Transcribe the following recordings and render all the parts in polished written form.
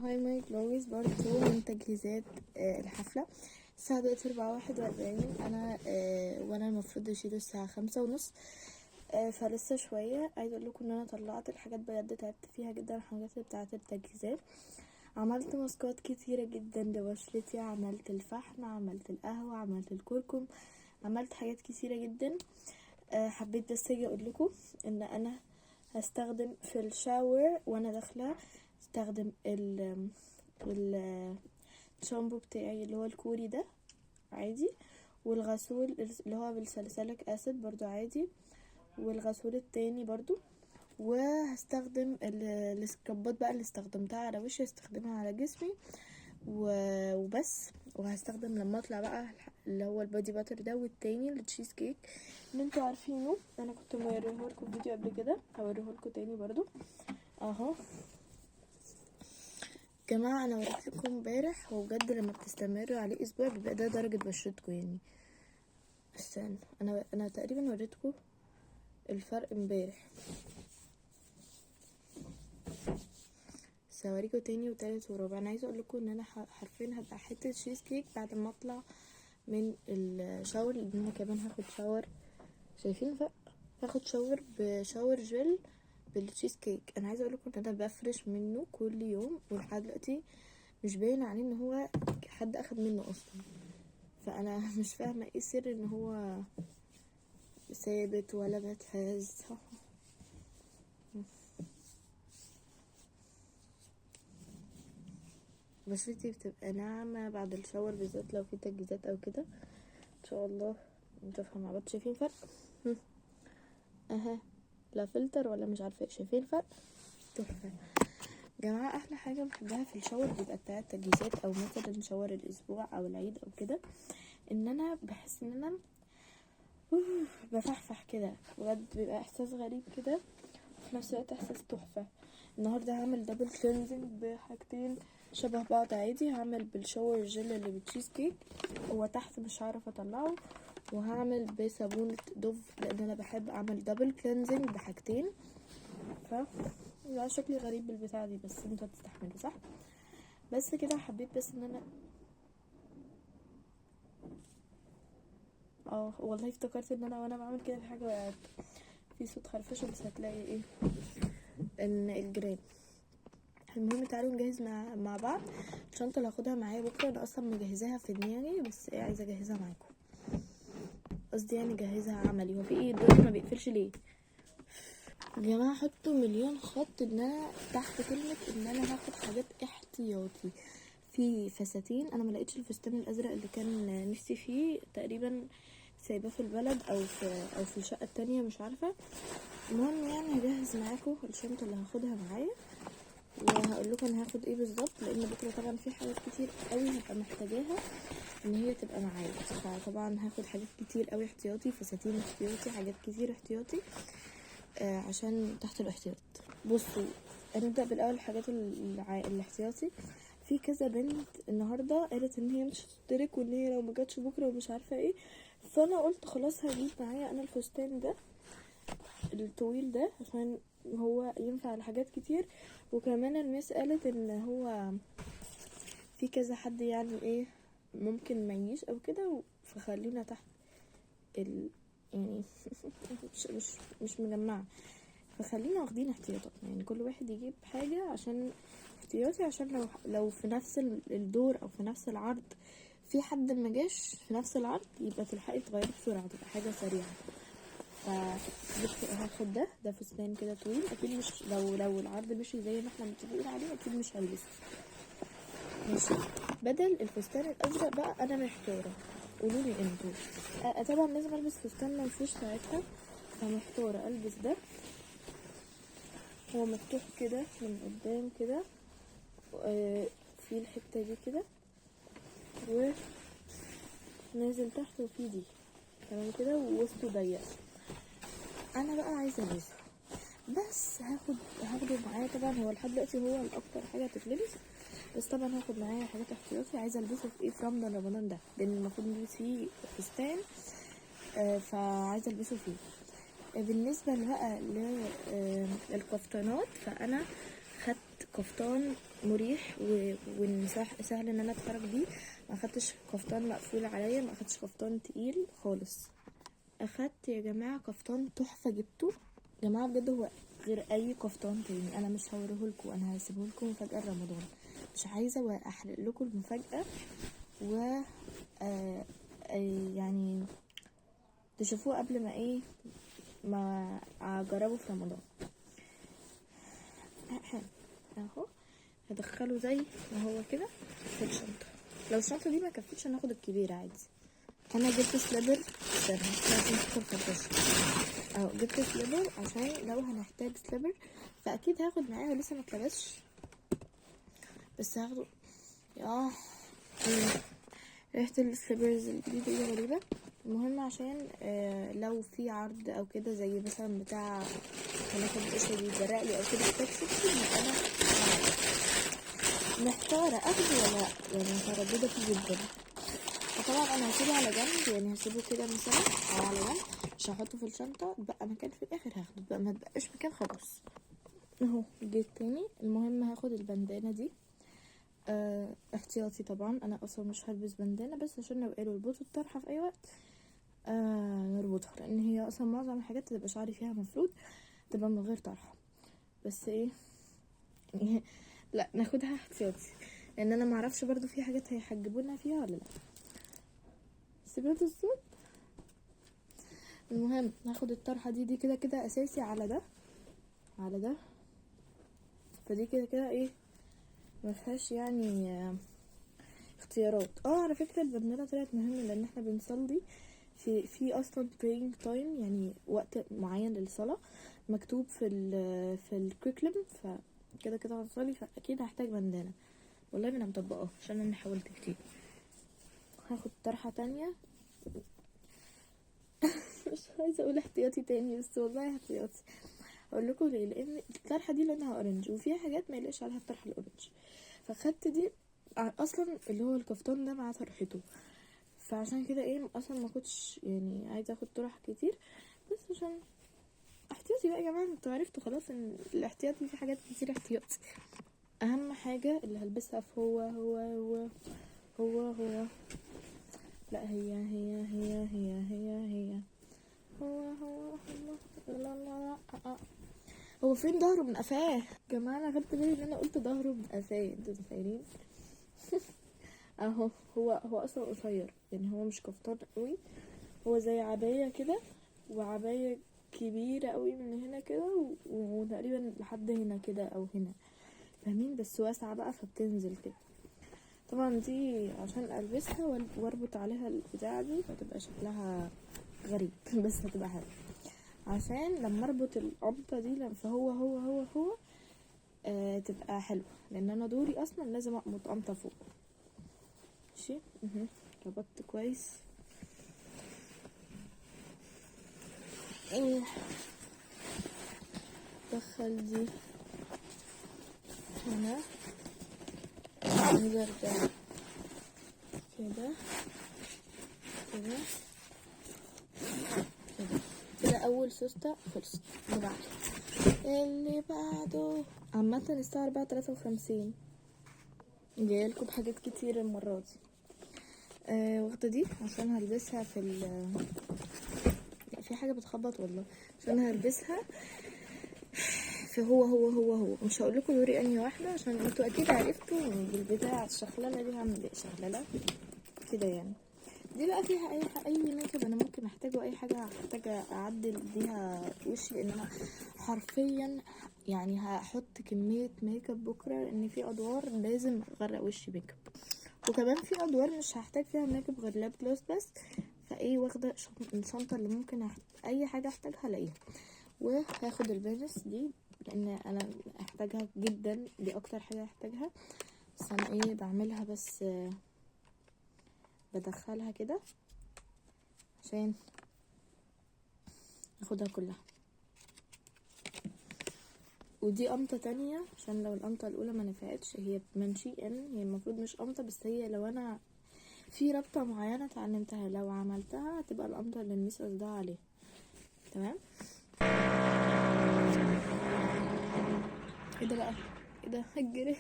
هاي ماي جلويز برضو من تجهيزات الحفلة. الساعة دلوقتي 4:41. أنا وأنا المفروض أشيله الساعة 5:30. فلسه شوية. عايزة أقولكم إن أنا طلعت الحاجات، بجد تعبت فيها جدا، الحاجات بتاعة التجهيزات. عملت ماسكات كتيرة جدا لبشرتي، عملت الفحم، عملت القهوة، عملت الكركم، عملت حاجات كتيرة جدا. حبيت بس اجي اقولكم ان انا هستخدم في الشاور وانا داخله، استخدم الشامبو بتاعي اللي هو الكوري ده عادي، والغسول اللي هو بالساليسيليك اسيد برضو عادي، والغسول التاني برضو. وهستخدم السكرابات بقى اللي استخدمتها على وشي هستخدمها على جسمي وبس. وهستخدم لما اطلع بقى اللي هو البادي باتر ده، والتاني التشيز كيك اللي انتوا عارفينه. انا كنت موريهولكم فيديو قبل كده، هوريهولكم تاني برضو اهو. جماعه انا وريتلكم امبارح، هو بجد لما بتستمروا عليه اسبوع بيبقى ده درجه بشرتكم يعني. استنى، انا تقريبا وريتكم الفرق امبارح، بس هوريكم تاني وتالت ورابع. انا عايزه اقولكم ان انا حرفيا هبقى حته تشيز كيك بعد ما اطلع من الشاور، لان انا كمان هاخد شاور. شايفين بقى؟ هاخد شاور بشاور جل بالتشيز كيك. انا عايزه اقولكم ان انا بفرش منه كل يوم، ولحد دلوقتي مش باين عليه ان هو حد اخد منه اصلا. فانا مش فاهمه ايه سر ان هو ثابت ولا بتهز. بشرتي بتبقى ناعمه بعد الشاور، بالذات لو في تجهيزات او كده. ان شاء الله نشوفها مع بعض. شايفين فرق؟ اها، لا فلتر ولا مش عارفه. شايفين الفرق؟ تحفه. جماعه احلى حاجه بحبها في الشاور بيبقى بتاع التجهيزات، او مثلا شاور الاسبوع او العيد او كده، ان انا بحس ان انا بفحفح كده. بجد بيبقى احساس غريب كده، وفي نفس الوقت احساس تحفه. النهارده هعمل دبل كلينزنج بحاجتين شبه بعض عادي. هعمل بالشاور جل اللي بالتشيز كيك، هو تحت مش هعرف اطلعه، وهعمل بصابونة دوف لان انا بحب اعمل دبل كلينزنج بحاجتين. لا شكلي غريب بالبتاع دي، بس انتوا هتستحملوا صح؟ بس كده حبيت بس ان انا والله افتكرت ان انا وانا بعمل كده في حاجه وقعت في صوت خرفشه، بس هتلاقي ايه ان الجيران. المهم تعالوا نجهز مع بعض. الشنطه اللي هاخدها معايا بكره انا اصلا مجهزاها في دماغي، بس ايه عايزه اجهزها معاكم. قصدي يعني اجهزها عملي. هو في ايه الدور ما بيقفلش ليه يا جماعه؟ حطوا مليون خط ان انا تحت كلمه ان انا هاخد حاجات احتياطي. في فساتين، انا ما لقيتش الفستان الازرق اللي كان نفسي فيه، تقريبا سايباه في البلد او في الشقه التانية مش عارفه. المهم يعني هجهز معاكم الشنطه اللي هاخدها معايا، وهقول لكم انا هاخد ايه بالظبط، لان بكره طبعا في حاجات كتير قوي هبقى محتاجاها ان هي تبقى معايا. فطبعا هاخد حاجات كتير قوي احتياطي، فساتين احتياطي، حاجات كتير احتياطي عشان تحت الاحتياط. بصوا هنبدا بالاول الحاجات الاحتياطي. في كذا بنت النهارده قالت ان هي مش هتشترك، وان هي لو ما جاتش بكره ومش عارفه ايه. فانا قلت خلاص هجيب معايا انا الفستان ده الطويل ده، عشان هو ينفع لحاجات كتير. وكمان الميس قالت ان هو في كذا حد يعني ايه ممكن ما يجيش او كده، فخلينا تحت يعني مش مجمعه، فخلينا واخدين احتياطات. يعني كل واحد يجيب حاجه عشان احتياطي، عشان لو في نفس الدور او في نفس العرض في حد ما جاش في نفس العرض، يبقى تلحقي تغيري بسرعه، تبقى حاجه سريعه. هاخد ده فستان كده طويل. اكيد مش لو العرض مشي زي ما احنا متفقين عليه اكيد مش هلبسه. ماشي. بدل الفستان الازرق بقى انا محتاره، قولولي انتوا. طبعا لازم البس فستان منفوش ساعتها، فمحتاره البس ده. هو مفتوح كده من قدام كده، في الحته دي كده ونازل تحت، وفي دي تمام كده، ووسطه ضيق. انا بقى عايزه البسه، بس هاخده معايا. طبعا هو لحد دلوقتي هو الاكتر حاجه تتلبس، بس طبعا هاخد معايا حاجات احتياطي. عايزه البسه في ايه؟ في رمضان ده، لان المفروض نلبس فيه فستان، فعايزه البسه فيه. بالنسبه بقى للقفطانات، فانا خدت قفطان مريح وسهل ان انا اتحرك بيه. ما اخدتش كفتان مقفول عليا، ما اخدتش كفتان تقيل خالص. اخدت يا جماعه كفتان تحفه، جبته يا جماعه بجد، هو غير اي كفتان تاني. انا مش هوريهولكوا، انا هسيبهولكوا مفاجاه رمضان، مش عايزه احرق لكم المفاجاه و يعني تشوفوه قبل ما ما اجربه في رمضان. اهو هدخله زي ما هو كده في الشنطه. لو الشنطه دي ما كفتش هناخد الكبيره عادي. انا جبت سليبر، لازم تدخل فرفشه اهو. جبت سليبر عشان لو هنحتاج سليبر، فاكيد هاخد معايا، لسه ما اتلبسش بس هاخده. ريحه السليبرز الجديده دي غريبه. المهم عشان لو في عرض او كده زي مثلا بتاع هناخد القشره دي برقلي او كده محتاج سكسي، انا محتاره اخده ولا لا، يعني متردده فيه جدا. فطبعا انا هسيبه على جنب، يعني هسيبه كده مثلا او على جنب، مش هحطه في الشنطه، بقى مكان في الاخر هاخده، بقى ما تبقاش مكان خلاص. اهو جيت تاني. المهم هاخد البندانه دي احتياطي طبعا. انا اصلا مش هلبس بندانه، بس عشان لو قالوا اربطوا الطرحه في اي وقت نربطها، لان هي اصلا معظم الحاجات تبقى شعري فيها مفروض تبقى من غير طرحه، بس لا ناخدها احتياطي، لان انا معرفش برضو في حاجات هيحجبونا فيها ولا لا. سيبت الصوت. المهم هاخد الطرحه دي كده كده اساسي على ده على ده، فدي كده كده ما فيهاش يعني اختيارات. على فكره البندانه طلعت مهمه، لان احنا بنصلي في اصلا praying time، يعني وقت معين للصلاه مكتوب في الكريكلم، فكده كده هنصلي، فاكيد هحتاج بندانه. والله انا مطبقاه عشان انا حاولت كتير. هاخد طرحه تانية مش عايزه اقول احتياطي تاني، بس والله احتياطي. اقول لكم ليه، لان الطرحه دي لونها اورنج، وفيها حاجات ما يليقش عليها الطرحه الاورنج، فخدت دي اصلا اللي هو الكفتان ده مع طرحته، فعشان كده اصلا ما كنتش يعني عايزه اخد طرح كتير، بس عشان احتياطي بقى يا جماعه. انتوا عرفتوا خلاص ان الاحتياطي في حاجات كتير احتياطي. اهم حاجه اللي هلبسها في هو لا هي هو فين ظهره من قفاه يا جماعه؟ انا خدت بالي ان انا قلت ظهره من قفاه، انتوا متخيلين؟ اهو هو اصلا قصير، يعني هو مش كفتان قوي، هو زي عبايه كده، وعبايه كبيره قوي من هنا كده وتقريبا لحد هنا كده او هنا، فاهمين؟ بس واسعه بقى فبتنزل كده. طبعا دي عشان البسها واربط عليها البتاعه دي فتبقى شكلها غريب بس هتبقى حلوه، عشان لما اربط القمطه دي فهو تبقى حلوه، لان انا دوري اصلا لازم اقمط قمطه فوق. ماشي. ربطت كويس. دخل دي هنا، نرجع كده كده كده. اول سوستة خلصت. اللي بعده عامة الساعة 4:53، جايلكوا بحاجات كتير المرة دي. واخدة دي عشان هلبسها في حاجة بتخبط والله، عشان هلبسها في هو مش هقولكوا دوري انهي واحدة، عشان انتوا اكيد عرفتوا بالبتاع الشخللة دي هعمل شخللة كده يعني. دي بقى فيها اي ميك اب انا ممكن احتاجه، اي حاجه هحتاج اعدل بيها وشي، لان انا حرفيا يعني هحط كميه ميك اب بكره، لان في ادوار لازم اغرق وشي ميك اب، وكمان في ادوار مش هحتاج فيها ميك اب غير لاب جلوس بس. واخده الشنطه اللي ممكن اي حاجه احتاجها الاقيها. وهاخد البانس دي لان انا احتاجها جدا، دي اكتر حاجه احتاجها، بس انا بعملها بس بدخلها كده عشان اخدها كلها. ودي قمطة تانية عشان لو القمطة الاولى ما نفعتش، هي منشي هي المفروض مش قمطة، بس هي لو انا في ربطة معينة اتعلمتها لو عملتها هتبقى القمطة اللي الميس قصدها عليها. تمام. ايه ده بقى؟ ايه ده؟ الجري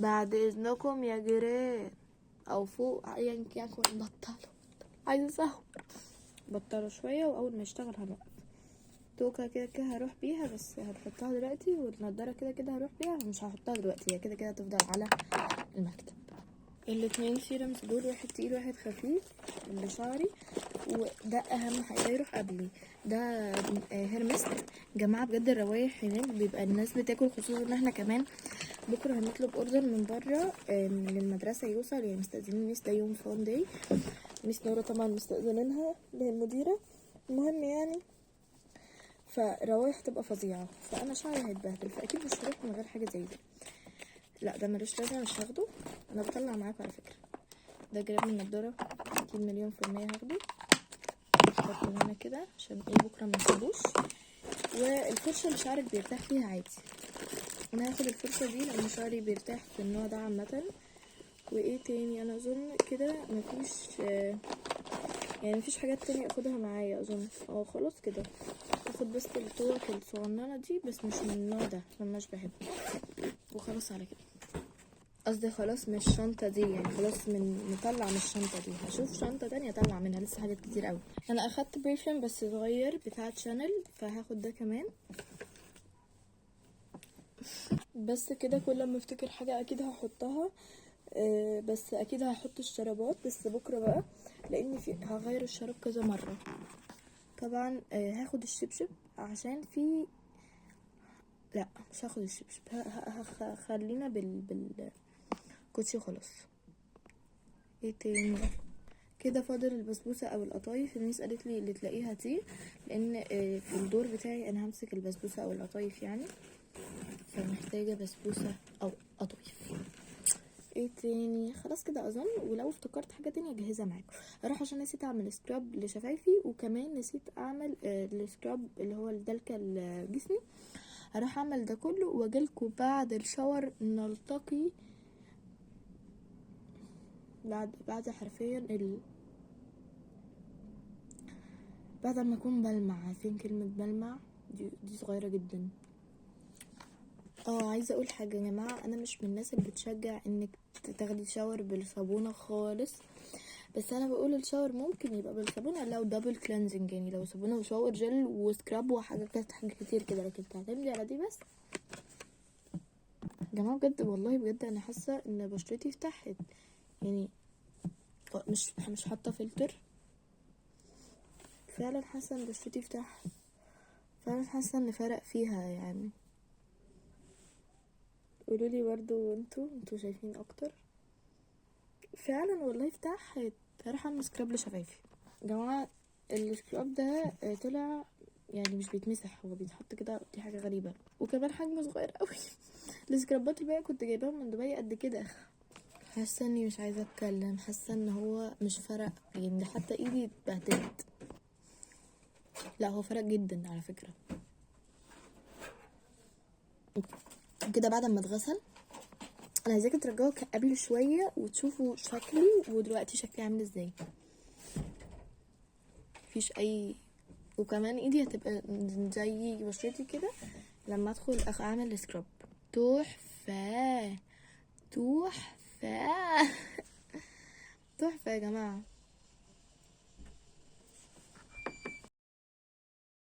بعد اذنكم يا جيران او فوق ايا يكن بطلوا، عايزه اسهو، بطلوا شويه واول ما يشتغل هنوقف. توكه كده كده هروح بيها، بس هتحطها دلوقتي، والنضاره كده كده هروح بيها، مش هحطها دلوقتي، هي كده كده هتفضل على المكتب. الاتنين سيرمز دول، واحد تقيل واحد خفيف لشعري، وده اهم حاجه يروح قبلي. ده هيرمس جماعه، بجد الروايح هناك بيبقى الناس بتاكل، خصوصا ان احنا كمان بكره هنطلب اوردر من بره للمدرسه يوصل، يعني مستأذنين ميس، ده يوم فان داي، ميس نورة طبعا مستأذنينها اللي هي المديره. المهم يعني فروايح تبقى فظيعه، فانا شعري هيتبهدل، فاكيد مش هروح من غير حاجه زي دي. لا ده ملوش لازمه، مش هاخده. انا بطلع معاكم على فكره. ده جراب من النضاره، اكيد 100% هاخده. احطه هنا كده عشان ايه بكره ما نسيبوش. والفرشه اللي شعرك بيرتاح فيها عادي، انا هاخد الفرشه دي لان شعري بيرتاح في النوع ده عامه. وايه تاني، انا اظن كده مفيش يعني مفيش حاجات تانية اخدها معايا اظن. خلاص كده هاخد بس التوك الصغننه دي، بس مش من النوع ده عشان مش بحبه، وخلاص على كده. قصدي خلاص من الشنطه دي، يعني خلاص نطلع من الشنطه دي، هشوف شنطه تانية اطلع منها، لسه حاجات كتير قوي. انا اخدت برفيوم بس صغير بتاع شانل، فهاخد ده كمان. بس كده كل ما افتكر حاجه اكيد هحطها. بس اكيد هحط الشرابات بس بكره بقى، لان هغير الشراب كذا مره. طبعا هاخد الشبشب عشان في، لا مش هاخد الشبشب، خلينا بالكوتشي خلاص. ايه تاني كده فاضل البسبوسه او القطايف. الميس قالت لي اللي تلاقيها دي، لان في الدور بتاعي انا همسك البسبوسه او القطايف يعني، فمحتاجه بسبوسه او قطايف. ايه تاني، خلاص كده اظن. ولو افتكرت حاجه تانية اجهزها معاكم. اروح عشان نسيت اعمل سكراب لشفايفي، وكمان نسيت اعمل السكراب اللي هو الدلكه لجسمي. هروح اعمل ده كله واجيلكوا بعد الشاور نلتقي. بعد حرفيا بعد ما اكون بلمع. عارفين كلمه بلمع دي صغيره جدا. عايزه اقول حاجه يا جماعه، انا مش من الناس اللي بتشجع انك تاخدي شاور بالصابونه خالص، بس انا بقول الشاور ممكن يبقى بالصابونه لو دبل كلينزنج، يعني لو صابونه وشاور جل وسكراب وحاجات كتير كده، لكن تعتمدي على دي بس. يا جماعه بجد والله بجد انا حاسه ان بشرتي فتحت، يعني مش حاطه فلتر، فعلا حاسه ان بشرتي فتحت، فعلا حاسه ان فرق فيها يعني. قولولي برضو انتوا شايفين اكتر. فعلا والله فتحت. هروح اعمل سكراب لشفايفي يا جماعه. السكراب ده طلع يعني مش بيتمسح، هو بيتحط كده، دي حاجه غريبه، وكمان حجمه صغير قوي. السكرابات الباقيه كنت جايباها من دبي قد كده. حاسه اني مش عايزه اتكلم، حاسه ان هو مش فرق، يعني حتى ايدي اتبهدلت. لا هو فرق جدا على فكره. كده بعد ما اتغسل انا عايزاكم ترجعوا قبل شويه وتشوفوا شكلي ودلوقتي شكلي عامل ازاي. مفيش اي، وكمان ايدي هتبقى زي بشرتي كده لما ادخل اعمل سكراب. تحفه تحفه تحفه يا جماعه.